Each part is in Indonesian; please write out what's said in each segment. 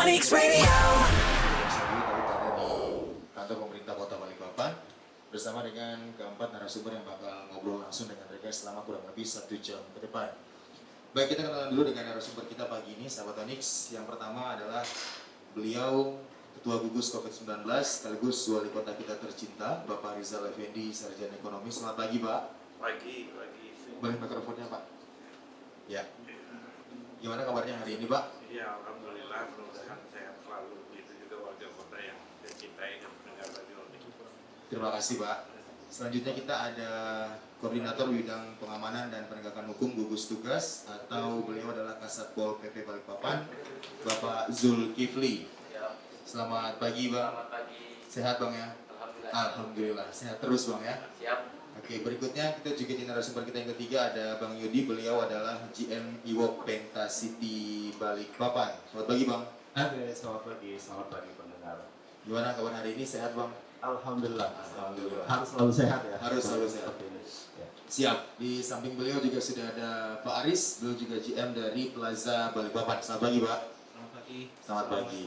Onyx Radio. Tadi berada di kantor pemerintah Kota Balikpapan bersama dengan keempat narasumber yang bakal ngobrol langsung dengan mereka selama kurang lebih 1 jam ke depan. Baik, kita kenalan dulu dengan narasumber kita pagi ini, sahabat Onyx. Yang pertama adalah beliau Ketua Gugus COVID-19 sekaligus Wali Kota kita tercinta, Bapak Rizal Effendi, Sarjana Ekonomi. Selamat pagi, Pak. Pagi. Balik mikrofonnya, Pak. Ya. Gimana kabarnya hari ini, Pak? Ya, alhamdulillah, mudah-mudahan sehat selalu. Itu juga warga kota yang mencintai dan mendengar radio ini. Terima kasih, Pak. Selanjutnya kita ada Koordinator Bidang Pengamanan dan Penegakan Hukum Gugus Tugas atau beliau adalah Kasatpol PP Balikpapan, Bapak Zulkifli. Selamat pagi, Bang. Selamat pagi. Sehat, Bang ya? Alhamdulillah. Alhamdulillah. Sehat terus, Bang ya? Siap. Oke, berikutnya kita juga di narasumber kita yang ketiga ada Bang Yudi. Beliau adalah GM Iwok Penta City Balikpapan. Selamat pagi, Bang. Selamat pagi pendengar. Gimana kabar hari ini? Sehat, Bang? Alhamdulillah. Alhamdulillah. Harus selalu sehat ya. Harus selalu sehat. Seperti ini. Ya. Siap. Di samping beliau juga sudah ada Pak Aris. Beliau juga GM dari Plaza Balikpapan. Selamat pagi, Pak. Selamat pagi. Selamat pagi.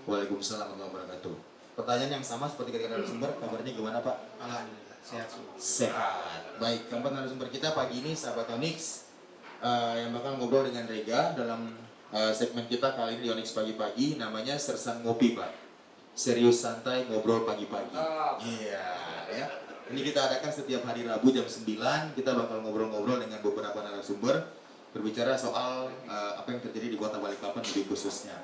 Waalaikumsalam warahmatullahi wabarakatuh. Pertanyaan yang sama seperti ketika narasumber, kabarnya gimana, Pak? Alhamdulillah sehat semua. Sehat. Baik, keempat narasumber kita pagi ini sahabat Onyx yang bakal ngobrol dengan Rega dalam segmen kita kali ini di Onyx pagi-pagi, namanya Sersan Ngopi, Pak. Serius santai ngobrol pagi-pagi. Iya, ya. Ini kita adakan setiap hari Rabu jam 9. Kita bakal ngobrol-ngobrol dengan beberapa narasumber berbicara soal apa yang terjadi di Kota Balikpapan lebih khususnya.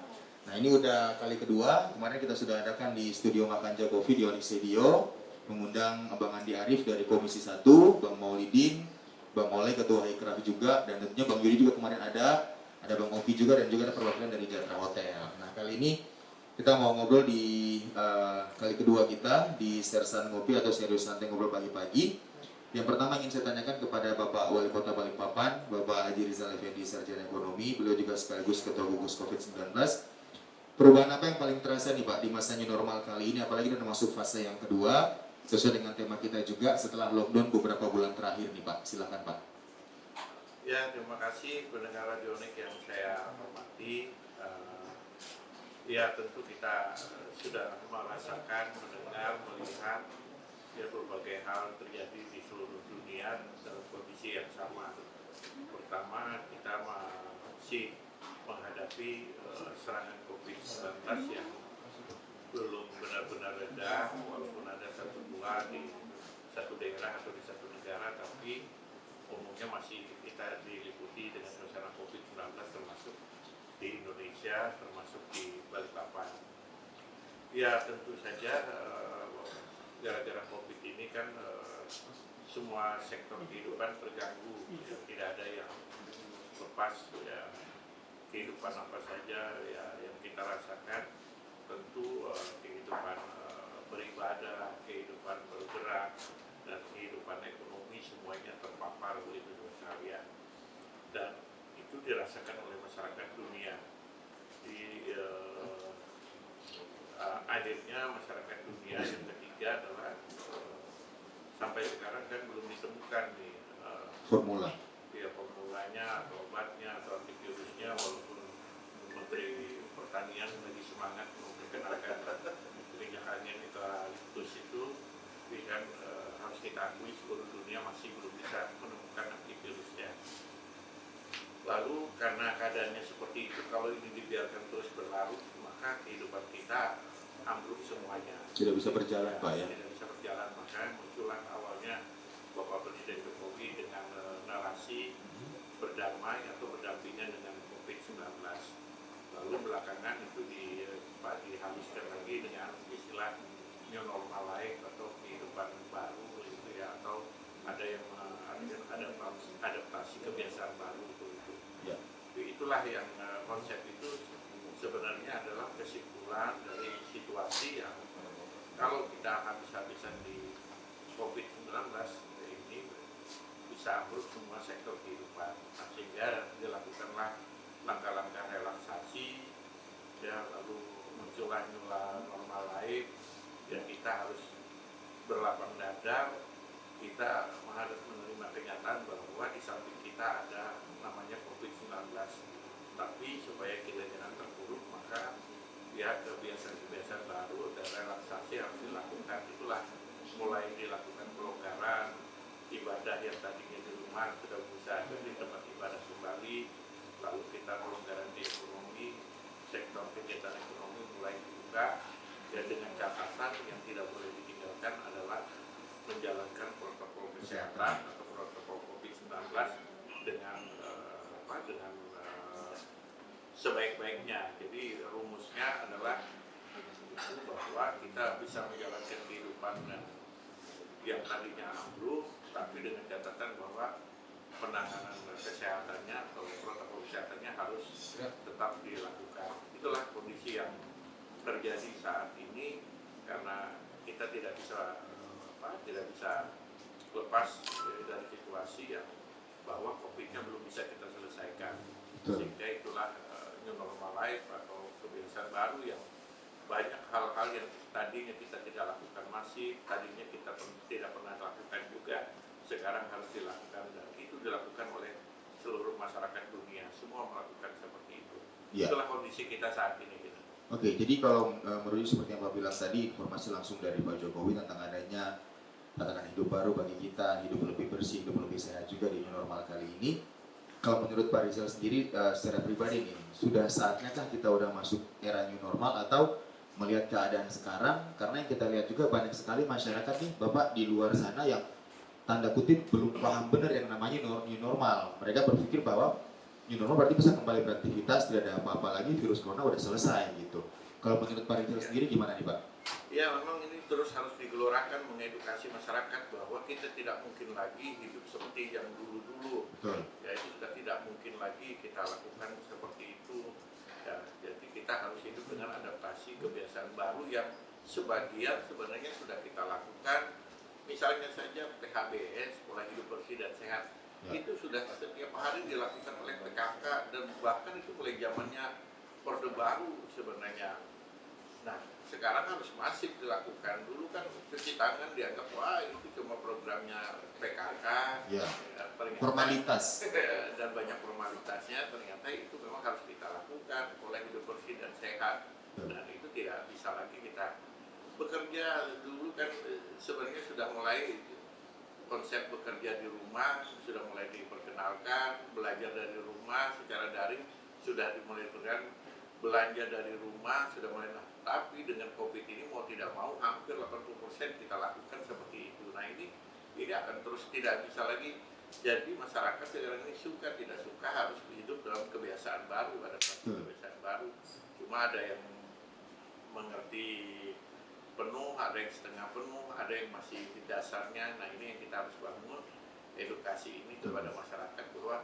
Nah, ini udah kali kedua. Kemarin kita sudah adakan di studio Makanja Coffee di Onyx Radio, mengundang Bang Andi Arif dari Komisi 1, Bang Maulidin, Bang Oleh Ketua Hikraf juga, dan tentunya Bang Yudi juga kemarin ada Bang Opi juga, dan juga ada perwakilan dari Jatra Hotel. Nah, kali ini kita mau ngobrol di kali kedua kita di Sersan Ngopi atau Serius Santai Ngobrol Pagi-Pagi. Yang pertama ingin saya tanyakan kepada Bapak Wali Kota Balikpapan, Bapak Haji Rizal Effendi, Sarjana Ekonomi, beliau juga sekaligus Ketua Gugus COVID-19. Perubahan apa yang paling terasa nih, Pak, di masa new normal kali ini, apalagi sudah masuk fase yang kedua, sesuai dengan tema kita juga setelah lockdown beberapa bulan terakhir nih, Pak. Silakan, Pak. Ya, terima kasih pendengar Radio Onyx yang saya hormati. Ya, tentu kita sudah merasakan, mendengar, melihat ya berbagai hal terjadi di seluruh dunia dalam kondisi yang sama. Pertama, kita masih menghadapi serangan COVID-19 yang belum benar-benar reda, walaupun ada satu dua di satu daerah atau di satu negara, tapi umumnya masih kita diliputi dengan serangan COVID-19 termasuk di Indonesia, termasuk di Balikpapan. Ya, tentu saja gara-gara COVID ini kan semua sektor kehidupan terganggu, ya, tidak ada yang lepas ya. Kehidupan apa saja ya yang kita rasakan, tentu kehidupan beribadah, kehidupan bergerak, dan kehidupan ekonomi semuanya terpapar begitu sekalian, dan itu dirasakan oleh masyarakat dunia. Akhirnya masyarakat dunia yang ketiga adalah sampai sekarang kan belum ditemukan nih Formula. ya formulanya atau obatnya atau antivirusnya, walaupun Menteri Pertanian lagi semangat memperkenalkan minyak angin eukaliptus itu, tapi kan harus kita akui seluruh dunia masih belum bisa menemukan antivirusnya. Lalu karena keadaannya seperti itu, kalau ini dibiarkan terus berlarut, maka kehidupan kita ambruk semuanya. Tidak bisa berjalan, Pak, ya? Tidak bisa berjalan, maka muncullah awalnya Bapak Presiden Jokowi dengan narasi berdamai atau berdampingan dengan COVID-19. Lalu belakangan itu dihaluskan lagi dengan istilah new normal life atau kehidupan baru gitu ya, atau ada yang adaptasi kebiasaan baru itu. Ya. Itulah yang konsep itu sebenarnya adalah kesimpulan dari situasi yang kalau kita habis-habisan di COVID-19 ini bisa ambruk semua sektor kehidupan. Nah, sehingga dilakukanlah langkah-langkah relaksasi, ya, lalu muncullah normal life, ya kita harus berlapang dada, kita harus menerima kenyataan bahwa di samping kita ada namanya COVID-19. Tapi supaya kita jangan terpuruk, maka sebaik-baiknya. Jadi rumusnya adalah bahwa kita bisa menjalankan kehidupan yang tadinya ambruk, tapi dengan catatan bahwa penanganan kesehatannya atau protokol kesehatannya harus tetap dilakukan. Itulah kondisi yang terjadi saat ini karena kita tidak bisa lepas dari situasi yang bahwa COVID-nya belum bisa kita selesaikan. Sehingga itulah new normal life atau kebiasaan baru yang banyak hal-hal yang tadinya kita tidak lakukan masif, tadinya kita tidak pernah lakukan juga, sekarang harus dilakukan dan itu dilakukan oleh seluruh masyarakat dunia. Semua melakukan seperti itu. Ya. Itulah kondisi kita saat ini. Gitu. Oke, jadi kalau menurut seperti yang Pak bilang tadi, informasi langsung dari Pak Jokowi tentang adanya tatanan hidup baru bagi kita, hidup lebih bersih, hidup lebih sehat juga di new normal kali ini. Kalau menurut Pak Rizal sendiri secara pribadi nih, sudah saatnya kah kita udah masuk era new normal atau melihat keadaan sekarang? Karena yang kita lihat juga banyak sekali masyarakat nih, Bapak di luar sana yang tanda kutip belum paham benar yang namanya new normal. Mereka berpikir bahwa new normal berarti bisa kembali beraktivitas, tidak ada apa-apa lagi, virus corona udah selesai gitu. Kalau menurut Pak Rizal sendiri gimana nih Pak? Ya memang ini terus harus digelorakan mengedukasi masyarakat bahwa kita tidak mungkin lagi hidup seperti yang dulu-dulu. Betul. Ya itu sudah tidak mungkin lagi kita lakukan seperti itu. Ya, jadi kita harus hidup dengan adaptasi kebiasaan baru yang sebagian sebenarnya sudah kita lakukan. Misalnya saja PHBS, pola hidup bersih dan sehat. Ya. Itu sudah setiap hari dilakukan oleh PKK dan bahkan itu mulai zamannya Orde Baru sebenarnya. Nah, sekarang harus masif dilakukan. Dulu kan cuci tangan dianggap wah itu cuma programnya PKK. Ya. Ternyata, Formalitas. dan banyak formalitasnya. Ternyata itu memang harus kita lakukan pola hidup bersih dan sehat. Dan itu tidak bisa lagi kita bekerja. Dulu kan sebenarnya sudah mulai konsep bekerja di rumah sudah mulai diperkenalkan, belajar dari rumah secara daring sudah dimulai dengan belanja dari rumah sudah mulai. Tapi dengan COVID ini mau tidak mau hampir 80% kita lakukan seperti itu. Nah ini akan terus tidak bisa lagi. Jadi masyarakat sekarang ini suka tidak suka harus hidup dalam kebiasaan baru, ada kebiasaan baru. Cuma ada yang mengerti penuh, ada yang setengah penuh, ada yang masih di dasarnya. Nah ini yang kita harus bangun edukasi ini kepada masyarakat bahwa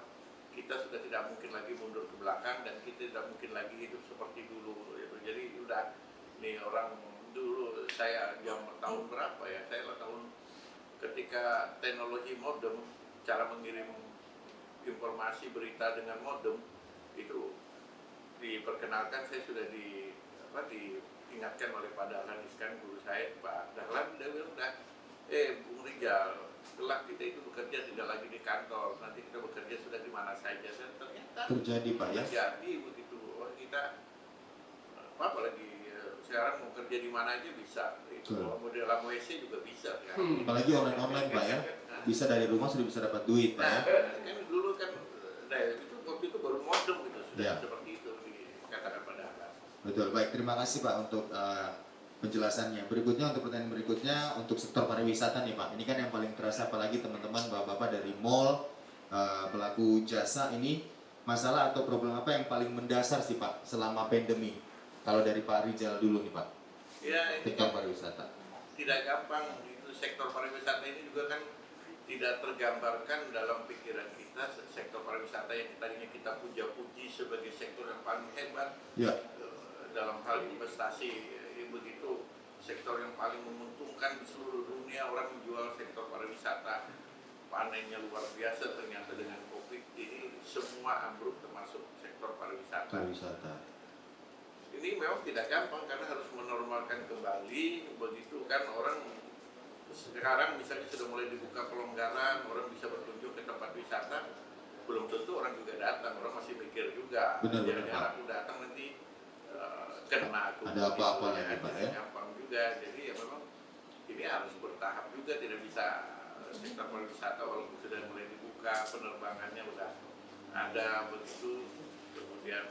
kita sudah tidak mungkin lagi mundur ke belakang dan kita tidak mungkin lagi hidup seperti dulu. Jadi udah nih orang dulu saya tahun berapa ya? Saya tahun ketika teknologi modem, cara mengirim informasi berita dengan modem itu diperkenalkan, saya sudah diingatkan oleh Pak Dahlan Iskan, guru saya, Pak Dahlan, dia bilang udah, Bung Rijal, setelah kita itu bekerja tidak lagi di kantor, nanti kita bekerja sudah di mana saja. Dan ternyata Terjadi Pak ya? terjadi begitu. Kita apalagi sekarang mau kerja di mana aja bisa. Itu model WC juga bisa. Ya. Apalagi online Pak ya? Bisa dari rumah sudah bisa dapat duit Pak ya? Kan dulu kan, itu waktu itu baru modem gitu, sudah Ya. seperti itu dikatakan pada Anda. Betul, baik, terima kasih Pak untuk penjelasannya. Berikutnya, untuk pertanyaan berikutnya, untuk sektor pariwisata nih Pak. Ini kan yang paling terasa, apalagi teman-teman bapak-bapak dari mall, pelaku jasa ini, masalah atau problem apa yang paling mendasar sih Pak selama pandemi? Kalau dari Pak Rizal dulu nih Pak, Ya, ini sektor pariwisata. tidak gampang. Itu sektor pariwisata ini juga kan tidak tergambarkan dalam pikiran kita. Sektor pariwisata yang tadinya kita puja-puji sebagai sektor yang paling hebat Ya. dalam hal investasi, begitu sektor yang paling menguntungkan di seluruh dunia. Orang menjual sektor pariwisata, panennya luar biasa. Ternyata dengan COVID ini semua ambruk, termasuk sektor pariwisata. Pariwisata. Ini memang tidak gampang karena harus menormalkan kembali. Begitu kan orang sekarang misalnya sudah mulai dibuka pelonggaran, orang bisa berkunjung ke tempat wisata, belum tentu orang juga datang. Orang masih mikir juga, jangan-jangan aku datang nanti kena aku. Ada apa-apa lagi Pak ya? Gampang juga. Jadi ya memang ini harus bertahap juga, tidak bisa sektor pariwisata walaupun sudah mulai dibuka, penerbangannya udah ada begitu. Kemudian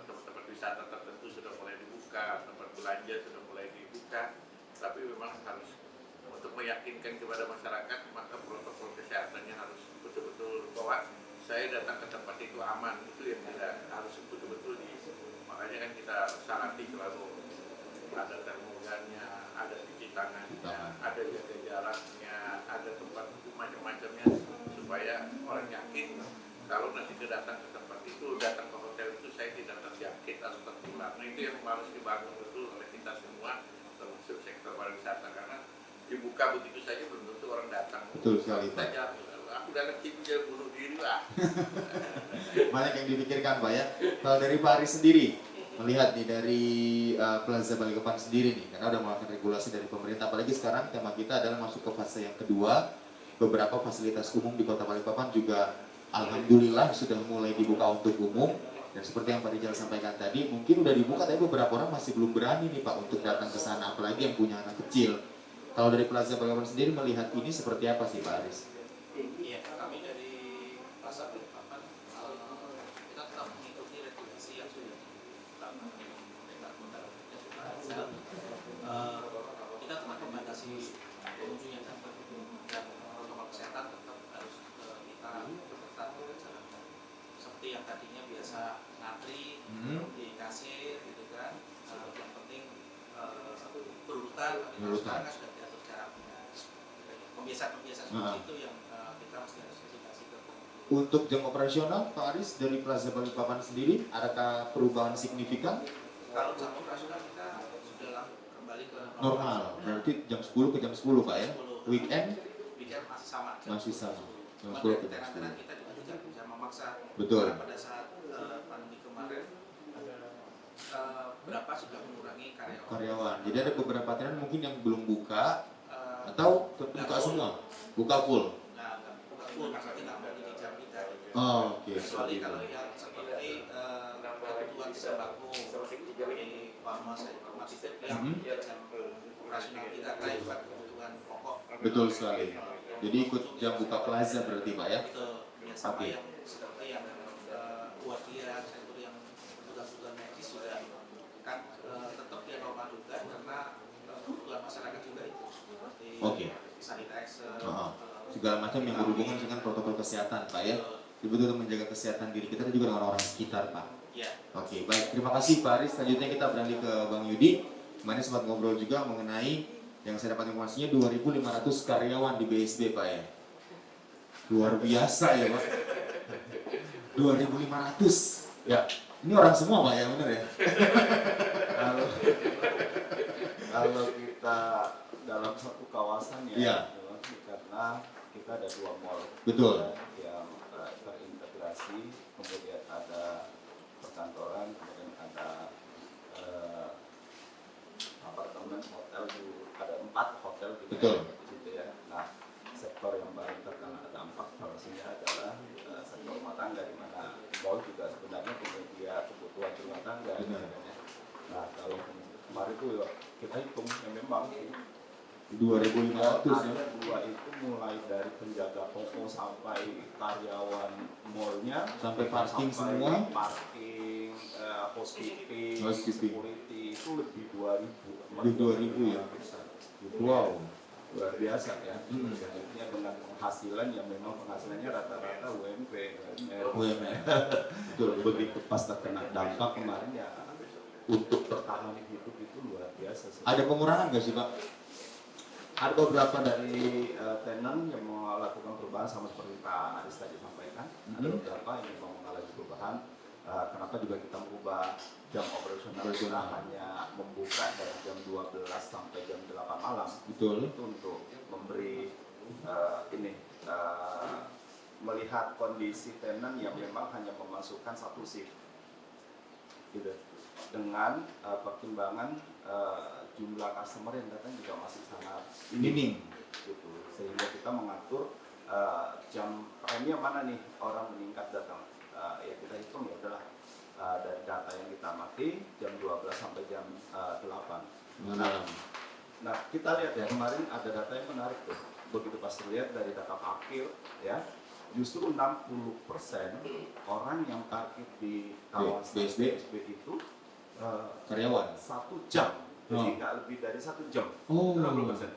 tempat-tempat wisata tertentu sudah mulai dibuka, tempat belanja sudah mulai dibuka, tapi memang harus untuk meyakinkan kepada masyarakat, maka protokol kesehatannya harus betul-betul bahwa saya datang ke tempat itu aman, itu yang tidak harus betul-betul kan kita sangat selalu ada termogannya, ada cuci tangannya, ada jaga jaraknya, ada tempat macam-macamnya supaya orang yakin kalau nanti datang ke tempat itu, datang ke hotel itu saya tidak terjangkit atau tertular. Nah, itu yang harus dibangun betul oleh kita semua termasuk sektor pariwisata karena dibuka begitu saja belum tentu orang datang. Betul sekali, Pak. Saja, aku udah kecil dia bunuh diri lah. Banyak yang dipikirkan Pak ya. Kalau dari Pak Aris sendiri melihat nih dari Plaza Balikpapan sendiri nih, karena udah melakukan regulasi dari pemerintah, apalagi sekarang tema kita adalah masuk ke fase yang kedua. Beberapa fasilitas umum di Kota Balikpapan juga alhamdulillah sudah mulai dibuka untuk umum. Dan seperti yang Pak Rijal sampaikan tadi, mungkin udah dibuka tapi beberapa orang masih belum berani nih Pak untuk datang ke sana, apalagi yang punya anak kecil. Kalau dari Plaza Balikpapan sendiri melihat ini seperti apa sih Pak Aris? Iya, kami dari Pasar Balikpapan kita tetap mengikuti regulasi yang sudah ditetapkan oleh pemerintah kota dan juga Rizal. Kita tetap membatasi pengunjung yang datang dan protokol kesehatan tetap harus kita ketat jalankan. Seperti yang tadinya biasa ngantri di kasir gitu kan, yang penting berurutan, tapi sekarang kan sudah diatur jaraknya. Kebiasaan-kebiasaan seperti itu yang kita mesti harus edukasi ke pengunjung. Untuk jam operasional Pak Aris dari Plaza Balikpapan sendiri, adakah perubahan signifikan? Kalau jam operasional kita sudah kembali ke Normal, berarti jam 10 ke jam 10 Pak ya? Weekend weekend masih sama. masih sama. Jam Cuma 10 ke dari jam 10. tenan kita juga tidak bisa memaksa. Betul. Karena pada saat pandemi kemarin berapa sudah mengurangi karyawan. Karyawan. Jadi ada beberapa tenan mungkin yang belum buka atau buka semua? Buka full. Nah, buka full maksudnya tidak mau di jam kita. Gitu. Oh, oke. Kecuali kalau yang seperti kebutuhan sembako di Pama saya informasi yang jam operasional kita karena bukan kebutuhan pokok. Betul sekali. Jadi ikut jam buka plaza berarti Pak ya? Betul. Ya sama Oke. yang seperti yang wadia sektor yang kebutuhan medis sudah kan tetap dia normal juga karena kebutuhan masyarakat juga itu seperti Oke. sanitizer. Segala macam yang berhubungan dengan protokol kesehatan Pak ya? Betul-betul menjaga kesehatan diri kita dan juga orang-orang sekitar Pak. Ya. Oke, baik. Terima kasih Pak Aris. Selanjutnya kita beralih ke Bang Yudi. Kemarin sempat ngobrol juga mengenai yang saya dapat informasinya 2.500 karyawan di BSD Pak ya. Luar biasa ya Pak. 2.500. Ya, ini orang semua Pak ya, benar ya? Kalau kita dalam satu kawasan ya, Iya. karena kita ada 2 mall. Betul. Yang terintegrasi, kemudian ada perkantoran, kemudian ada apartemen, hotel, ada 4 hotel gitu. Betul. Gitu ya. Nah, sektor yang paling terkena dampak pastinya adalah sektor rumah tangga, di mana mall juga sebenarnya penyedia kebutuhan rumah tangga. Benar. Nah, kalau kemarin itu kita hitung yang memang 2.500 ya. ada 2 itu mulai dari penjaga toko sampai karyawan mallnya Sampai parking sampai semua. parking, housekeeping, Housekeeping. security itu lebih 2.000. Lebih 2.000 ya. Wow. Luar biasa ya. Hmm. Artinya dengan penghasilan yang memang penghasilannya rata-rata UMP. UMR. Betul. Begitu pas terkena dampak kemarin ya untuk bertahan hidup itu luar biasa sih. Ada pengurangan nggak sih Pak? Ada beberapa dari tenan yang melakukan perubahan sama seperti Pak Aris tadi sampaikan. Ada beberapa yang memang mengalami perubahan. Kenapa juga kita merubah jam operasional kita hanya membuka dari jam 12 sampai jam 8 malam. Betul. Itu untuk memberi melihat kondisi tenan yang memang hanya memasukkan 1 shift. Gitu. Dengan pertimbangan jumlah customer yang datang juga masih sangat Minim. gitu, sehingga kita mengatur jam premium mana nih orang meningkat datang, ya kita hitung ya udahlah dari data yang kita amati jam 12 sampai jam 8 malam. Nah kita lihat ya kemarin ada data yang menarik tuh, begitu pas lihat dari data parkir ya, justru 60% orang yang parkir di kawasan BSD itu Karyawan. 1 jam, jadi nggak lebih dari 1 jam. Oh. 60%.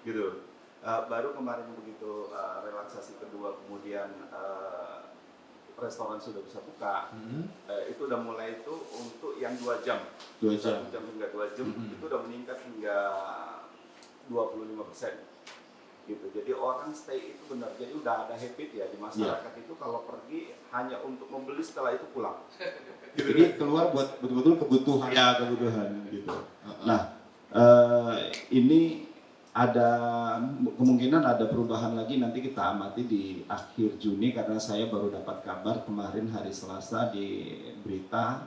Gitu. Baru kemarin begitu relaksasi kedua, kemudian restoran sudah bisa buka, itu udah mulai itu untuk yang yang 2 jam. 2 jam. 1 jam hingga 2 jam Mhm. itu udah meningkat hingga 25%. Gitu. Jadi orang stay itu benar. Jadi udah ada habit ya di masyarakat itu kalau pergi hanya untuk membeli, setelah itu pulang. Jadi keluar buat betul-betul kebutuhan. Ya, kebutuhan gitu. Heeh. Nah, ini ada kemungkinan ada perubahan lagi, nanti kita amati di akhir Juni, karena saya baru dapat kabar kemarin hari Selasa di berita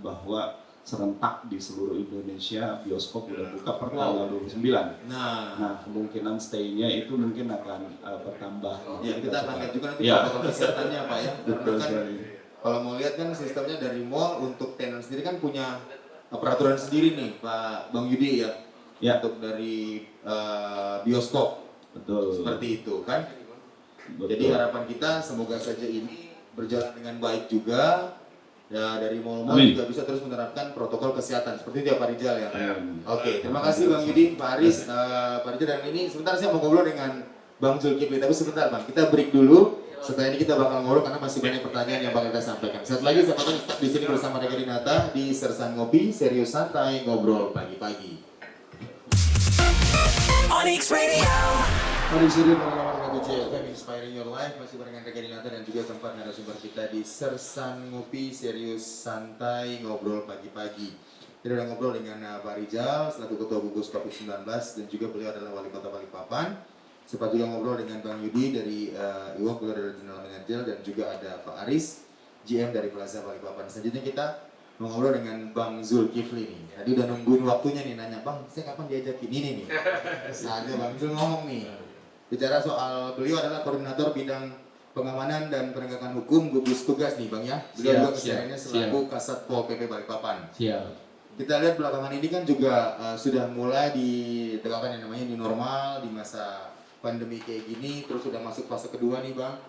bahwa serentak di seluruh Indonesia bioskop udah buka per tanggal 29. Nah, kemungkinan stay-nya itu mungkin akan bertambah. Ya, kita akan lihat juga nanti Ya. protokol kesehatannya Pak ya. Betul Karena kan sekali. kalau mau lihat kan sistemnya dari mall untuk tenant sendiri kan punya peraturan sendiri nih Pak Bang Yudi ya. Ya. Untuk dari bioskop Betul. seperti itu kan. Betul. Jadi harapan kita semoga saja ini berjalan dengan baik juga. Ya, dari mall-mall Amin. juga bisa terus menerapkan protokol kesehatan seperti itu ya Pak Rijal ya. Amin. Oke, terima kasih Bang Yudi, Pak Aris, Pak Rijal, dan ini sebentar saya mau ngobrol dengan Bang Zulkifli, tapi sebentar Bang, kita break dulu. Setelah ini kita bakal ngobrol karena masih banyak pertanyaan yang bakal kita sampaikan. Saat lagi saya tetap di sini bersama Rega Dinata di Sersan Ngopi, serius santai ngobrol pagi-pagi. Onyx Radio. Mari sini pengalaman lagu JFM Inspiring Your Life, masih barengan Rega Dinata dan juga tempat narasumber kita di Sersan Ngopi, serius santai ngobrol pagi-pagi. Kita udah ngobrol dengan Pak Rijal selaku Ketua Gugus Covid-19 dan juga beliau adalah Wali Kota Balikpapan. Sempat juga ngobrol dengan Bang Yudi dari IWOK, beliau dari General Manager, dan juga ada Pak Aris, GM dari Plaza Balikpapan. Selanjutnya kita mau ngobrol dengan Bang Zulkifli nih. Tadi udah nungguin waktunya nih, nanya Bang, saya kapan diajakin ini nih? Saatnya Bang Zul ngomong nih. Bicara soal beliau adalah koordinator bidang pengamanan dan penegakan hukum gugus tugas nih Bang ya. Beliau juga kesehariannya selaku Kasat Pol PP Balikpapan. Siap. Kita lihat belakangan ini kan juga sudah mulai ditegakkan yang namanya new normal di masa pandemi kayak gini, terus sudah masuk fase kedua nih Bang.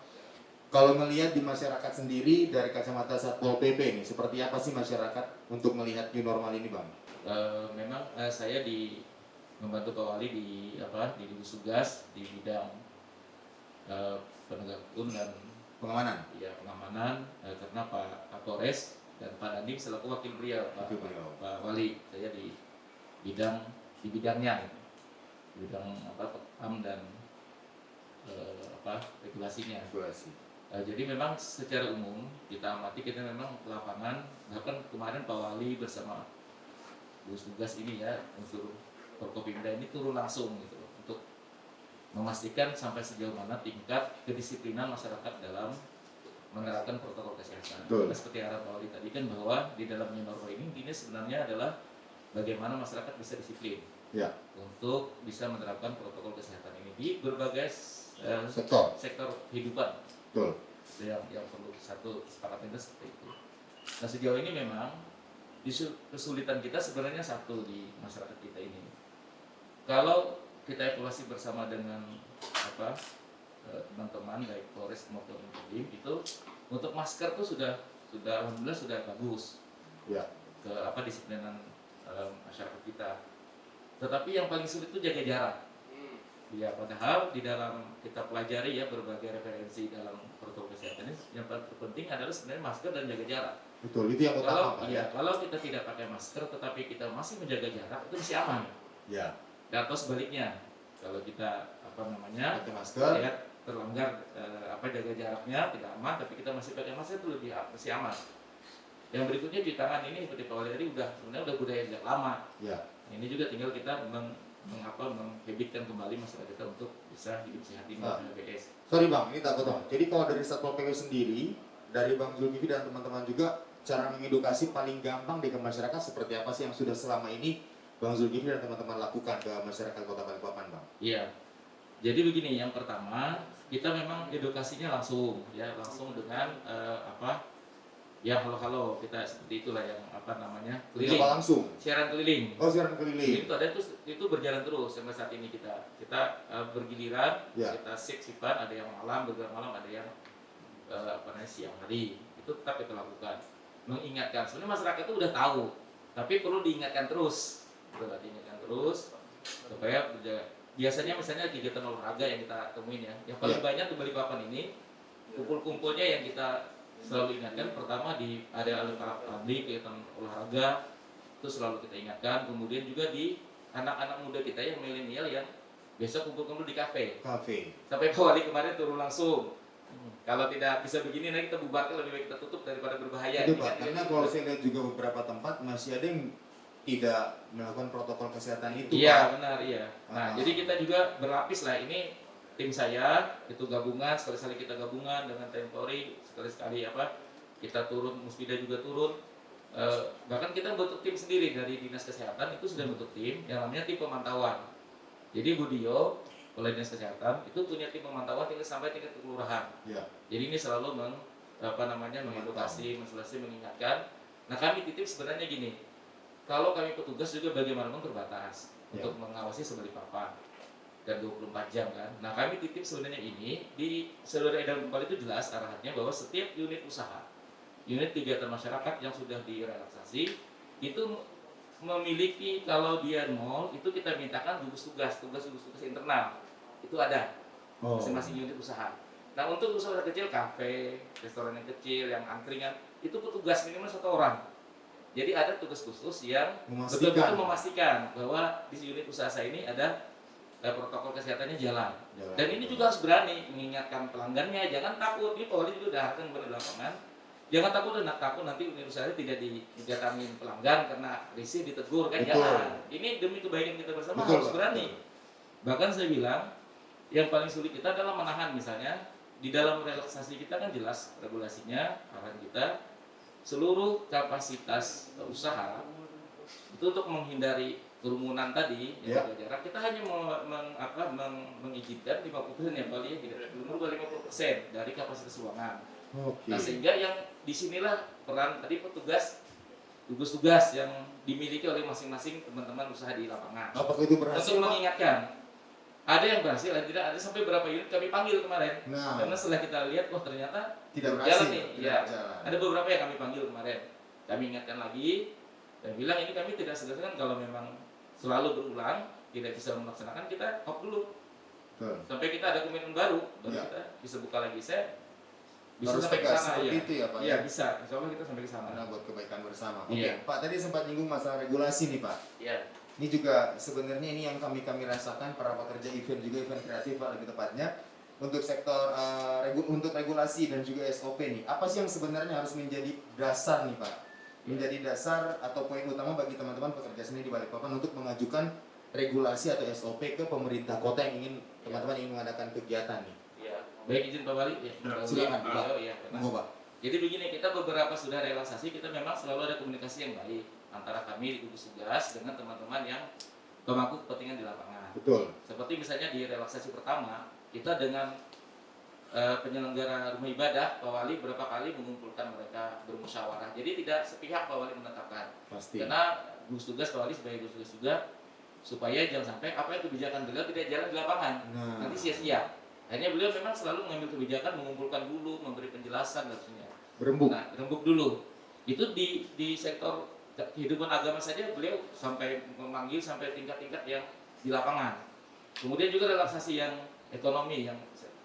Kalau melihat di masyarakat sendiri dari kacamata Satpol PP nih, seperti apa sih masyarakat untuk melihat new normal ini Bang? Memang saya membantu Pak Wali di gugus tugas di bidang penegak hukum dan Pengamanan? pengamanan, karena Pak Kapolres dan Pak Dandim selaku wakil beliau Wakil beliau. Pak Wali, saya di bidangnya, di bidang PAM dan regulasinya. Regulasi. Jadi memang secara umum kita amati, kita memang lapangan, bahkan kemarin Pak Wali bersama gugus tugas ini ya, unsur Forkopimda ini turun langsung gitu loh, untuk memastikan sampai sejauh mana tingkat kedisiplinan masyarakat dalam menerapkan protokol kesehatan. Betul. Karena seperti arahan Pak Wali tadi kan, bahwa di dalam new normal ini sebenarnya adalah bagaimana masyarakat bisa disiplin Ya. untuk bisa menerapkan protokol kesehatan ini di berbagai sektor kehidupan. Betul. Yang perlu satu sepakatnya seperti itu. Nah, sejauh ini memang kesulitan kita sebenarnya satu di masyarakat kita ini. Kalau kita evaluasi bersama dengan teman-teman baik Polres maupun Kodim, itu untuk masker tuh sudah alhamdulillah sudah bagus. Ya. Ke disiplinan masyarakat kita. Tetapi yang paling sulit itu jaga jarak. Ya, padahal di dalam kita pelajari ya berbagai referensi dalam protokol kesehatan ini, yang paling terpenting adalah sebenarnya masker dan jaga jarak. Betul, itu yang utama Pak. Kalau kita tidak pakai masker tetapi kita masih menjaga jarak, itu masih aman. Ya. Dan atau sebaliknya, kalau kita Pakai masker. ya terlanggar jaga jaraknya tidak aman, tapi kita masih pakai masker itu masih aman. Yang berikutnya cuci tangan ini seperti Pak Wali tadi sebenarnya udah budaya sejak lama. Ya. Ini juga tinggal kita menghabitkan kembali masyarakat kita untuk bisa hidup sehat di HBS. Sorry Bang, ini tak potong. Jadi kalau dari Satpol PP sendiri, dari Bang Zulkifli dan teman-teman juga, cara mengedukasi paling gampang di masyarakat seperti apa sih yang sudah selama ini Bang Zulkifli dan teman-teman lakukan ke masyarakat Kota Balikpapan Bang? Iya. Jadi begini, yang pertama kita memang edukasinya langsung dengan ya halo kita seperti itulah yang keliling. Menyapa langsung. Siaran keliling. Oh, siaran keliling. Itu ada itu berjalan terus sampai saat ini kita bergiliran, Ya. kita shift-shiftan, ada yang malam, bergerak malam, ada yang siang hari. Itu tetap kita lakukan. Mengingatkan. Sebenarnya masyarakat itu udah tahu, tapi perlu diingatkan terus. Diingatkan terus supaya biasanya misalnya kegiatan olahraga yang kita temuin ya. Yang paling banyak di Balikpapan ini kumpul-kumpulnya yang kita selalu ingatkan pertama di area publik, kegiatan olahraga itu selalu kita ingatkan. Kemudian juga di anak-anak muda kita yang milenial yang besok kumpul-kumpul di kafe. Sampai Pak Wali kemarin turun langsung. Kalau tidak bisa begini, nanti kita bubarkan, lebih baik kita tutup daripada berbahaya. Itu Ini Pak, kan- karena kalau saya lihat juga beberapa tempat masih ada yang tidak melakukan protokol kesehatan itu, Iya Pak. benar, iya. Nah, Ah. jadi kita juga berlapis lah. Ini tim saya itu gabungan, sekali-sekali kita gabungan dengan TNI Polri, sekali-sekali kita turun, Musbida juga turun. Bahkan kita bentuk tim sendiri dari Dinas Kesehatan itu sudah bentuk tim yang namanya tim pemantauan. Jadi Budio oleh Dinas Kesehatan itu punya tim pemantauan sampai tingkat kelurahan. Ya. Jadi ini selalu mengedukasi, mengingatkan, mengingatkan. Nah, kami titip sebenarnya gini. Kalau kami petugas juga bagaimanapun terbatas Ya. untuk mengawasi Balikpapan dan 24 jam kan. Nah, kami titip sebenarnya ini di seluruh edaran Bupati itu jelas arahannya bahwa setiap unit usaha, unit kegiatan masyarakat yang sudah direlaksasi itu memiliki, kalau dia nol itu kita mintakan gugus tugas internal itu ada masing-masing unit usaha. Nah, untuk usaha kecil, kafe, restoran yang kecil, yang angkringan itu petugas minimal 1 orang. Jadi ada tugas khusus yang betul-betul memastikan bahwa di unit usaha saya ini ada protokol kesehatannya jalan. Dan ini juga harus berani mengingatkan pelanggannya, jangan takut. Ini Polri juga udah akan di lapangan. Jangan takut nanti unit usaha tidak didatangin pelanggan karena risih ditegur kan. Betul. Jangan. Ini demi kebaikan kita bersama Betul, harus Pak. berani. Bahkan saya bilang yang paling sulit kita adalah menahan, misalnya di dalam relaksasi kita kan jelas regulasinya, arahan kita seluruh kapasitas usaha itu untuk menghindari kerumunan tadi Ya. jaga jarak, kita hanya mengizinkan 50% ya Bali ya, tidak lebih 50% dari kapasitas ruangan. Oke. Nah, sehingga yang disinilah peran tadi petugas gugus tugas yang dimiliki oleh masing-masing teman-teman usaha di lapangan Apakah itu berhasil, untuk Pak? mengingatkan. Ada yang berhasil, ada tidak, ada sampai berapa unit kami panggil kemarin. Nah, Karena setelah kita lihat, wah ternyata tidak jalan berhasil. nih. Tidak Iya. jalan. Ada beberapa yang kami panggil kemarin. Kami ingatkan lagi dan bilang ini kami tidak segan kalau memang selalu berulang tidak bisa melaksanakan, kita stop dulu Betul. sampai kita ada komitmen baru Ya. kita bisa buka lagi. Saya bisa Harus sampai ke tegas sana seperti ya. itu ya, Pak. Iya bisa, insya Allah kita sampai ke sana. Karena buat kebaikan bersama. Oke, Iya. Pak tadi sempat nyinggung masalah regulasi nih, Pak. Iya. Ini juga sebenarnya ini yang kami rasakan para pekerja event juga event kreatif Pak, lebih tepatnya untuk sektor untuk regulasi dan juga SOP nih. Apa sih yang sebenarnya harus menjadi dasar nih, Pak? Menjadi dasar atau poin utama bagi teman-teman pekerja seni di Balikpapan untuk mengajukan regulasi atau SOP ke pemerintah kota yang ingin teman-teman ingin mengadakan kegiatan nih. Iya. Baik, izin Pak Wali. Ya, Silakan, Pak. Iya, Monggo, Pak. Jadi begini, kita beberapa sudah relaksasi, kita memang selalu ada komunikasi yang baik antara kami di gugus tugas dengan teman-teman yang pemangku kepentingan di lapangan. Betul. Seperti misalnya di relaksasi pertama, kita dengan penyelenggara rumah ibadah, Pak Wali berapa kali mengumpulkan mereka bermusyawarah. Jadi tidak sepihak Pak Wali menetapkan. Pasti. Karena gugus tugas Pak Wali sebagai gugus tugas juga supaya jangan sampai apa yang kebijakan beliau tidak jalan di lapangan. Nah, Nanti sia-sia. Akhirnya beliau memang selalu mengambil kebijakan, mengumpulkan dulu, memberi penjelasan dan sebagainya. berembuk. Nah, rembuk dulu. Itu di sektor kehidupan agama saja beliau sampai memanggil sampai tingkat-tingkat yang di lapangan. Kemudian juga relaksasi yang ekonomi yang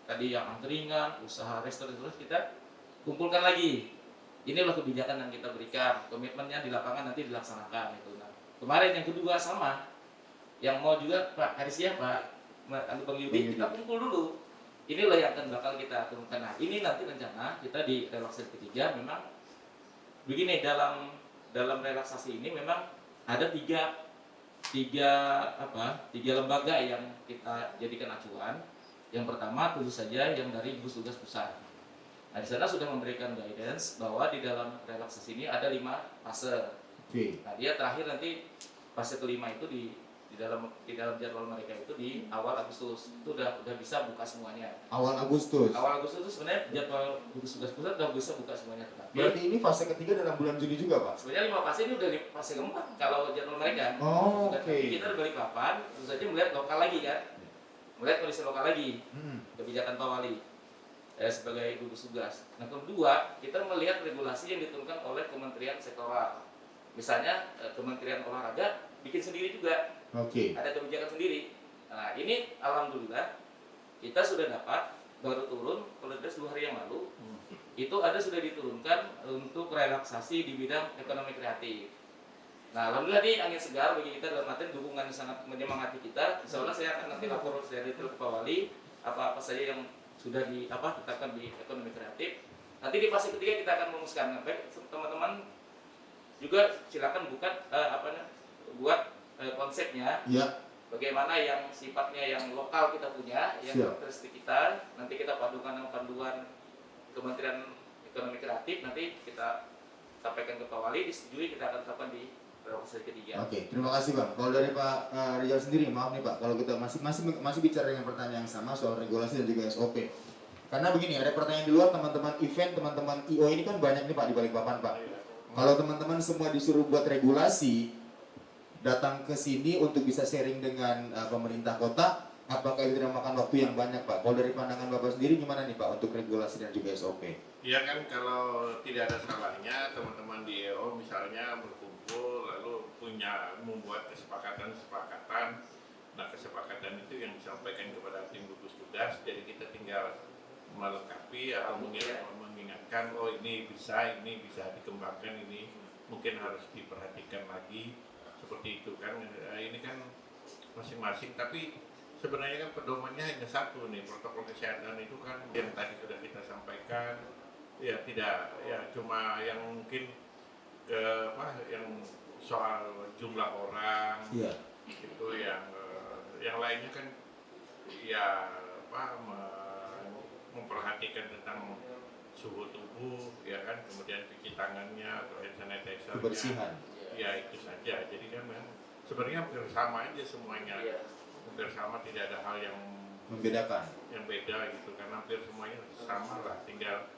tadi yang angkringan, usaha restoran terus kita kumpulkan lagi. Inilah kebijakan yang kita berikan, komitmennya di lapangan nanti dilaksanakan itu. Nah, kemarin yang kedua sama, yang mau juga Pak Karisia, Pak Bang Yudi, kita kumpul dulu. Inilah yang akan bakal kita turunkan. Nah, ini nanti rencana kita di relaksasi ketiga memang begini, dalam relaksasi ini memang ada tiga lembaga yang kita jadikan acuan. Yang pertama tentu saja yang dari gugus tugas pusat. Nah, di sana sudah memberikan guidance bahwa di dalam relaksasi ini ada 5 fase. Oke. Nah, dia terakhir nanti fase kelima itu di dalam jadwal mereka itu di awal Agustus itu udah bisa buka semuanya. Awal Agustus. Awal Agustus itu sebenarnya jadwal gugus tugas pusat udah bisa buka semuanya, tetapi Berarti ini fase ketiga dalam bulan Juli juga, Pak? sebenarnya 5 fase ini udah di fase keempat kalau jadwal mereka. Oh, Sudah, oke. tapi kita di Balikpapan tentu saja melihat lokal lagi kan, melihat kondisi lokal lagi, kebijakan Pak Wali sebagai gugus tugas. Nah, kedua kita melihat regulasi yang diturunkan oleh Kementerian Sektoral. Misalnya Kementerian Olahraga bikin sendiri juga. Oke. Ada kebijakan sendiri. Nah, ini alhamdulillah kita sudah dapat, baru turun kalau 2 hari yang lalu itu ada sudah diturunkan untuk relaksasi di bidang ekonomi kreatif. Nah, alhamdulillah ini angin segar bagi kita dalam artian dukungan yang sangat menyemangati kita. Insya Allah saya akan nanti lapor dari itu ke Pak Wali apa-apa saja yang sudah ditetapkan di ekonomi kreatif. Nanti di fase ketiga kita akan merumuskan. Baik teman-teman juga silakan buat konsepnya. Ya. Bagaimana yang sifatnya yang lokal kita punya, yang Siap. karakteristik kita, nanti kita padukan dengan panduan Kementerian Ekonomi Kreatif, nanti kita sampaikan ke Pak Wali, disetujui kita akan tetapkan di fase ketiga. Oke, terima kasih Bang. Kalau dari Pak Rizal sendiri, maaf nih Pak, kalau kita masih bicara dengan pertanyaan yang sama soal regulasi dan juga SOP. Karena begini, ada pertanyaan di luar teman-teman event, teman-teman IO ini kan banyak nih Pak di balik papan Pak. Kalau teman-teman semua disuruh buat regulasi, datang ke sini untuk bisa sharing dengan pemerintah kota, apakah itu tidak makan waktu yang banyak Pak? Kalau dari pandangan Bapak sendiri gimana nih Pak untuk regulasi dan juga SOP? Ya kan, kalau tidak ada salahnya teman-teman di EO misalnya berkumpul lalu membuat kesepakatan. Nah, kesepakatan itu yang disampaikan kepada tim gugus tugas, jadi kita tinggal melengkapi atau mengingatkan, oh ini bisa dikembangkan, ini mungkin harus diperhatikan lagi, seperti itu kan. Ini kan masing-masing, tapi sebenarnya kan pedomannya hanya satu nih, protokol kesehatan itu kan yang tadi sudah kita sampaikan, ya tidak ya cuma yang mungkin yang soal jumlah orang, Iya. itu yang lainnya kan ya memperhatikan tentang suhu tubuh, ya kan, kemudian cuci tangannya atau hand sanitizer, Kebersihan. ya itu saja. Jadi kan memang sebenarnya hampir sama aja semuanya, hampir sama, tidak ada hal yang Membedakan. beda gitu, karena hampir semuanya sama lah, tinggal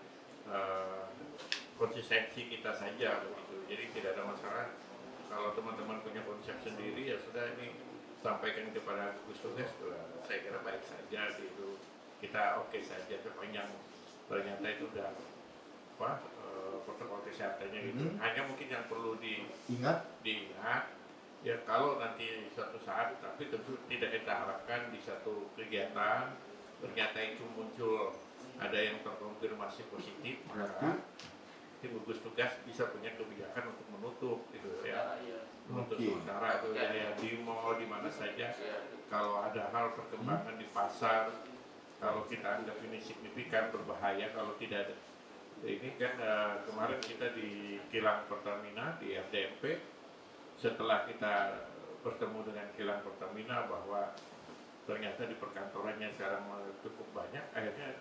konsistensi kita saja begitu. Jadi tidak ada masalah. Kalau teman-teman punya konsep sendiri, ya sudah, ini sampaikan kepada gugus tugas, saya kira baik saja gitu. Kita oke saja sepanjang ternyata itu udah protokol kesehatannya gitu. Hanya mungkin yang perlu diingat ya, kalau nanti suatu saat, tapi tentu tidak kita harapkan di satu kegiatan ternyata itu muncul ada yang terkonfirmasi positif, maka tim gugus tugas bisa punya kebijakan untuk menutup gitu ya. Untuk sementara itu ya di mall, di mana saja. Kalau ada hal perkembangan di pasar, kalau kita anggap ini signifikan, berbahaya, kalau tidak ada. Ini kan kemarin kita di kilang Pertamina, di RDMP, setelah kita bertemu dengan kilang Pertamina bahwa ternyata di perkantorannya sekarang cukup banyak, akhirnya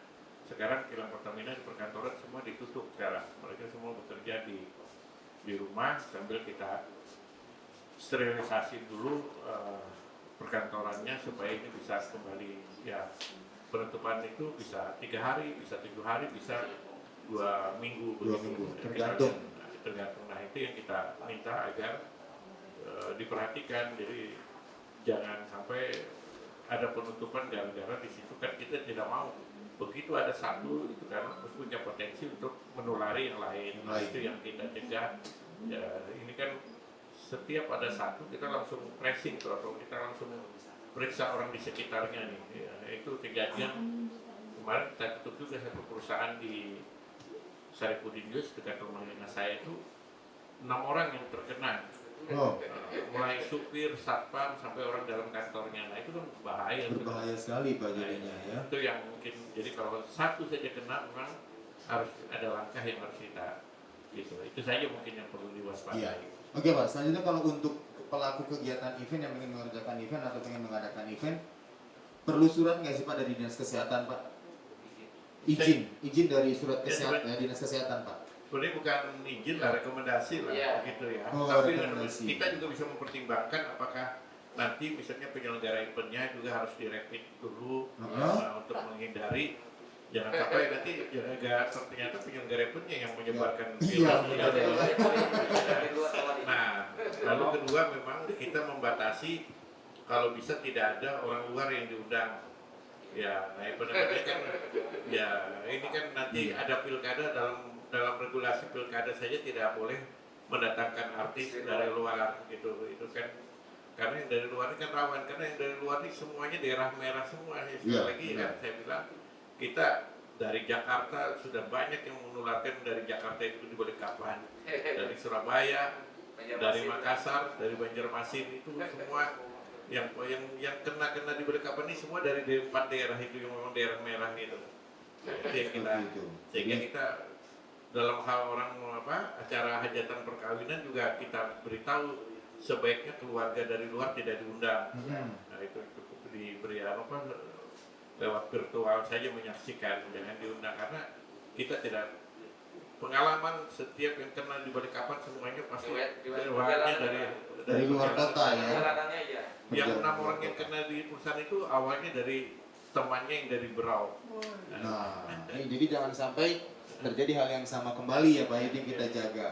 sekarang kilang Pertamina di perkantoran semua ditutup sekarang. Mereka semua bekerja di rumah sambil kita sterilisasi dulu perkantorannya supaya ini bisa kembali, ya penutupan itu bisa 3 hari, bisa 7 hari, bisa 2 minggu, 2 minggu, tergantung. Nah, itu yang kita minta agar diperhatikan. Jadi jangan sampai ada penutupan gara-gara di situ kan kita tidak mau. Begitu ada satu itu kan punya potensi untuk menulari yang lain. Nah, itu yang kita cegah. Ya, ini kan setiap ada satu kita langsung tracing atau kita langsung periksa orang di sekitarnya nih. Ya, itu kejadian kemarin kita tutup juga satu perusahaan di Saripudin Yus dekat rumah dinas saya itu 6 orang yang terkena. Mulai supir, satpam sampai orang dalam kantornya. Nah, itu kan bahaya. Berbahaya sekali Pak jadinya ya. Itu yang mungkin, jadi kalau satu saja kena memang harus ada langkah yang harus kita gitu. Itu saja mungkin yang perlu diwaspadai. Iya. Oke Pak, selanjutnya kalau untuk pelaku kegiatan event yang ingin mengerjakan event atau ingin mengadakan event, perlu surat nggak sih Pak dari Dinas Kesehatan Pak? Izin dari surat kesehatan, Dinas Kesehatan Pak. Sebenarnya bukan izin lah, rekomendasi lah, gitu ya. Oh, tapi rekomendasi. kita juga bisa mempertimbangkan apakah nanti misalnya penyelenggara eventnya juga harus dirapid dulu untuk menghindari jangan sampai nanti ternyata penyelenggara eventnya yang menyebarkan virus. Nah, lalu kedua memang kita membatasi kalau bisa tidak ada orang luar yang diundang. Ya, nah benar-benar kan, ya ini kan nanti ada pilkada, dalam regulasi pilkada saja tidak boleh mendatangkan artis dari luar gitu. Itu kan karena yang dari luar ini kan rawan, karena yang dari luar ini semuanya daerah merah semua. Sekali lagi kan saya bilang kita dari Jakarta sudah banyak yang menularkan dari Jakarta itu di Balikpapan, dari Surabaya, dari Makassar, dari Banjarmasin itu semua yang kena di Balikpapan ini semua dari 4 daerah itu yang memang daerah merah itu. Itu yang kita sehingga kita dalam hal orang acara hajatan perkawinan juga kita beritahu sebaiknya keluarga dari luar tidak diundang. Nah itu cukup diberi lewat virtual saja menyaksikan, jangan diundang karena kita tidak pengalaman setiap yang kena di Balikpapan semuanya pasti lewatnya dari luar kota ya. Yang 6 orang yang kena di perusahaan itu awalnya dari temannya yang dari Berau. Nah, jadi jangan sampai terjadi hal yang sama kembali ya Pak, itu yang kita jaga.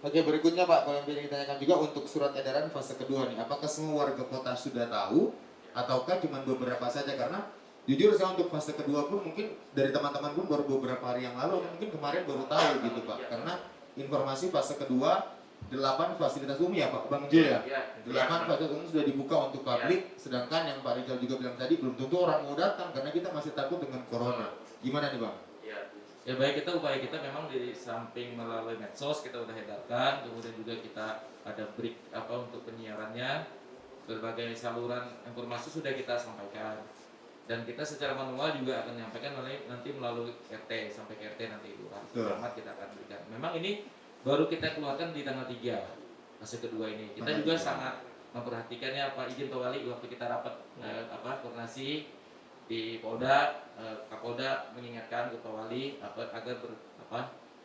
Oke, berikutnya Pak, kalau yang bisa ditanyakan juga untuk surat edaran fase kedua nih, apakah semua warga kota sudah tahu ataukah cuma beberapa saja? Karena jujur saya untuk fase kedua pun mungkin dari teman-teman pun baru beberapa hari yang lalu, mungkin kemarin baru tahu gitu Pak. Karena informasi fase kedua 8 fasilitas umum ya Pak, Bang Jo ya? 8 fasilitas umum sudah dibuka untuk publik, sedangkan yang Pak Rizal juga bilang tadi belum tentu orang mau datang karena kita masih takut dengan corona. Gimana nih Bang? Ya baik, upaya kita memang di samping melalui medsos kita udah edarkan, kemudian juga kita ada break untuk penyiarannya, berbagai saluran informasi sudah kita sampaikan, dan kita secara manual juga akan menyampaikan nanti melalui RT sampai ke RT nanti lurah camat kita akan berikan. Memang ini baru kita keluarkan di tanggal 3 fase kedua ini. Kita juga sangat memperhatikannya izin Pak Wali waktu kita rapat koordinasi di Polda, Kapolda mengingatkan ke Pak Wali agar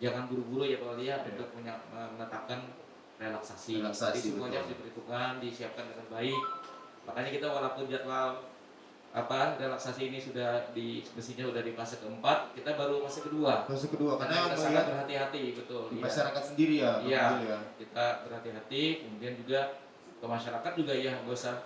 jangan buru-buru ya Pak Wali ya untuk menetapkan relaksasi. Jadi semuanya harus diperhitungkan, disiapkan dengan baik. Makanya kita walaupun jadwal relaksasi ini mestinya sudah di fase keempat, kita baru fase kedua. Fase kedua karena kita sangat berhati-hati, betul. Di masyarakat sendiri ya. Iya. Kita berhati-hati, kemudian juga ke masyarakat juga ya nggak usah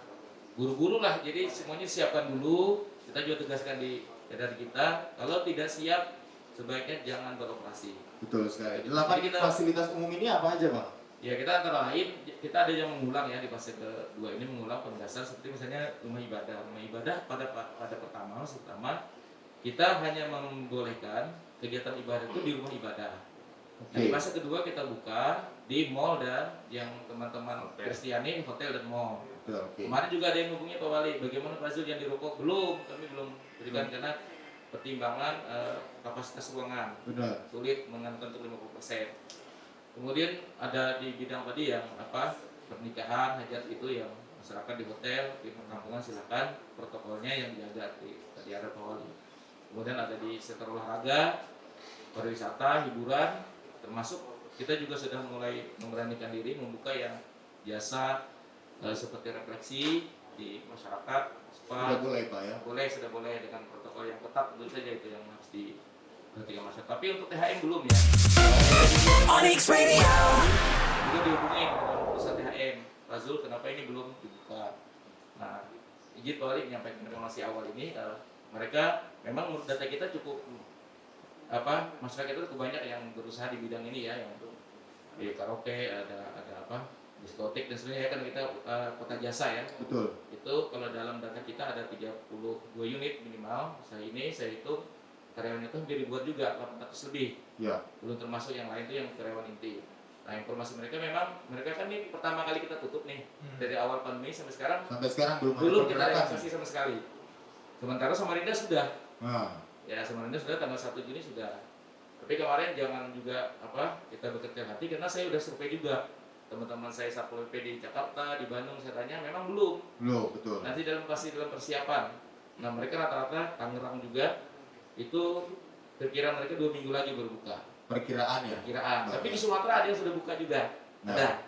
buru-buru lah. Jadi semuanya siapkan dulu. Kita juga tegaskan di edaran kita, kalau tidak siap sebaiknya jangan beroperasi. Betul sekali. 8 fasilitas umum ini apa aja Bang? Ya kita antara lain, kita ada yang mengulang ya di fase kedua ini, mengulang penegasan seperti misalnya rumah ibadah. Rumah ibadah pada pertama kita hanya membolehkan kegiatan ibadah itu di rumah ibadah. Nah, di fase kedua kita buka di mall dan yang teman-teman Kristiani hotel dan mall. Kemarin juga ada yang hubungi Pak Wali, bagaimana Pak Zul yang dirokok? Kami belum berikan karena pertimbangan kapasitas ruangan. Sulit menganukan untuk 50%. Kemudian ada di bidang tadi yang pernikahan, hajat itu yang masyarakat di hotel, di perkampungan silakan protokolnya yang dijaga tadi ada Pak Wali. Kemudian ada di sektor olahraga, pariwisata, hiburan, termasuk kita juga sudah mulai memberanikan diri membuka yang jasa seperti refleksi di masyarakat, spa. Sudah boleh Pak ya? Sudah boleh dengan protokol yang ketat, tentu saja itu yang harus diperhatikan masyarakat. Tapi untuk THM belum ya. Onyx Radio. Juga dihubungi dengan urusan THM. Razul, kenapa ini belum dibuka? Nah, izin Pak Wali menyampaikan informasi awal ini, mereka memang menurut data kita cukup masyarakat itu banyak yang berusaha di bidang ini ya, yang untuk di karaoke, ada diskotik dan sebagainya, kan kita kota jasa ya. Betul. Itu kalau dalam data kita ada 32 unit minimal. Saya hitung karyawan itu hampir dibuat juga 800 lebih. Ya. Belum termasuk yang lain itu yang karyawan inti. Nah, informasi mereka kan ini pertama kali kita tutup nih. Dari awal pandemi sampai sekarang belum kita relaksasi sama sekali. Sementara Samarinda sudah. Ya, Samarinda sudah tanggal 1 Juni sudah. Tapi kemarin jangan juga kita bekerja hati karena saya udah survei juga. Teman-teman saya Satpol PP di Jakarta, di Bandung, saya tanya memang belum. Betul. Nanti dalam persiapan. Nah, mereka rata-rata Tangerang juga itu perkiraan mereka 2 minggu lagi baru buka. Perkiraan ya? Perkiraan. Tapi di Sumatera ada yang sudah buka juga. Ada.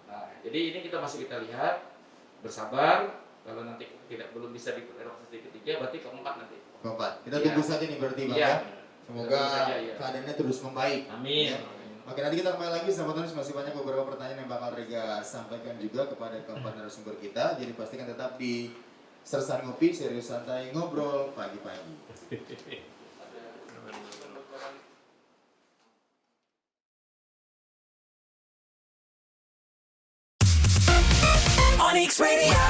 Nah, jadi ini masih kita lihat, bersabar. Kalau nanti belum bisa di relaksasi ketiga, berarti keempat nanti. Kita tunggu saja nih berarti Bang ya. Semoga keadaannya terus membaik. Amin. Ya. Oke, nanti kita kembali lagi sama Tunis, masih banyak beberapa pertanyaan yang bakal Rega sampaikan juga kepada keempat narasumber kita. Jadi pastikan tetap di Sersan Ngopi, serius santai ngobrol pagi-pagi. Onyx Radio.